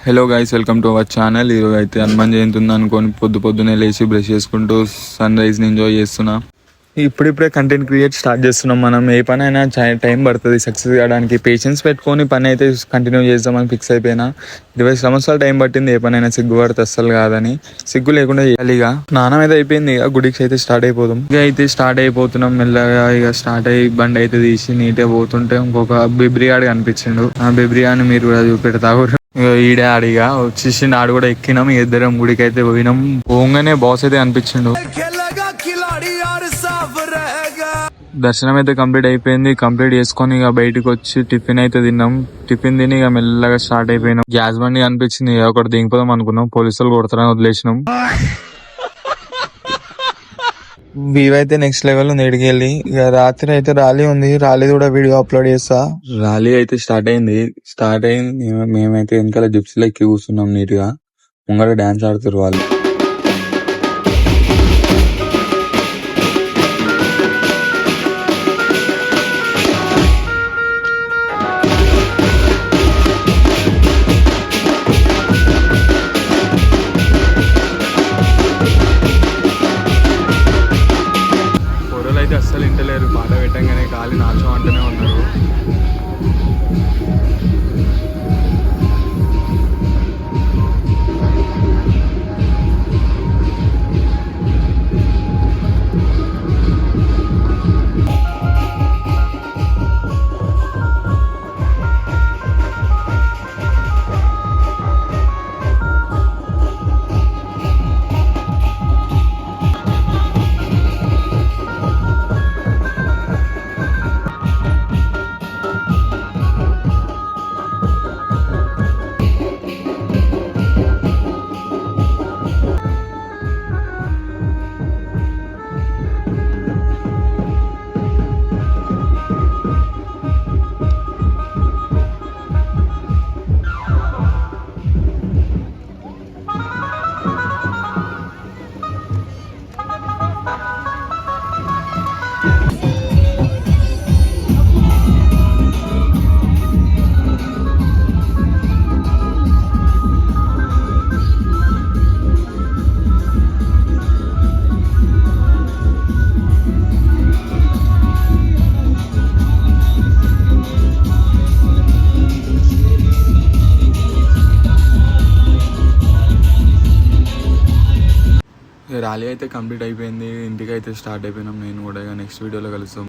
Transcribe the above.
Hello guys, welcome to our channel. ఈరోజు అయితే హనుమాన్ జయంతి ఉంది అనుకొని పొద్దున్నే లేచి బ్రష్ చేసుకుంటూ సన్ రైజ్ని ఎంజాయ్ చేస్తున్నా. ఇప్పుడిప్పుడే కంటెంట్ క్రియేట్ స్టార్ట్ చేస్తున్నాం. మనం ఏ పని అయినా టైం పడుతుంది సక్సెస్ కావడానికి. పేషెన్స్ పెట్టుకొని పని అయితే కంటిన్యూ చేద్దామని ఫిక్స్ అయిపోయినా. 20 సంవత్సరాలు టైం పట్టింది ఏ పని అయినా సిగ్గు పడితే అస్సలు కాదని. సిగ్గు లేకుండా చేయాలి. ఇక స్నానం అయితే అయిపోయింది, ఇక గుడికి అయితే స్టార్ట్ అయిపోతాం. ఇక అయితే స్టార్ట్ అయిపోతున్నాం మెల్లగా. ఇక స్టార్ట్ అయ్యి బండి అయితే తీసి నీట్గా పోతుంటే ఇంకొక బెబ్రియాడు కనిపించిండు. ఆ బెబ్రియాని మీరు కూడా చూపెడతా. ఈడే ఆడిగా వచ్చేసి ఆడు కూడా ఎక్కినాం. ఇద్దరం గుడికి అయితే పోయినాం. పోగానే బాస్ అయితే అనిపించిండు. దర్శనం అయితే కంప్లీట్ అయిపోయింది. కంప్లీట్ చేసుకొని ఇక బయటకు వచ్చి టిఫిన్ అయితే తిన్నాం. టిఫిన్ తిని ఇక మెల్లగా స్టార్ట్ అయిపోయినాం. గ్యాస్ బండి అనిపించింది, ఒకటి దిగిపోదాం అనుకున్నాం. పోలీసులు కొడతారని వదిలేసినాం. వ్యూ అయితే నెక్స్ట్ లెవెల్ ఉంది. ఎడికి వెళ్ళి ఇక రాత్రి అయితే ర్యాలీ ఉంది. ర్యాలీ కూడా వీడియో అప్లోడ్ చేస్తా. ర్యాలీ అయితే స్టార్ట్ అయింది. మేమైతే వెనకాల జిప్సీలో ఎక్కి కూర్చున్నాం. నీట్ గా ముంగట డాన్స్ ఆడుతారు వాళ్ళు. అయితే అస్సలు ఇంటలేరు. పాట పెట్టంగానే గాలి నాచం అంటూనే ఉన్నారు. ర్యాలీ అయితే కంప్లీట్ అయిపోయింది. ఇంటికి అయితే స్టార్ట్ అయిపోయినాం. నేను కూడా ఇక నెక్స్ట్ వీడియోలో కలుస్తాం.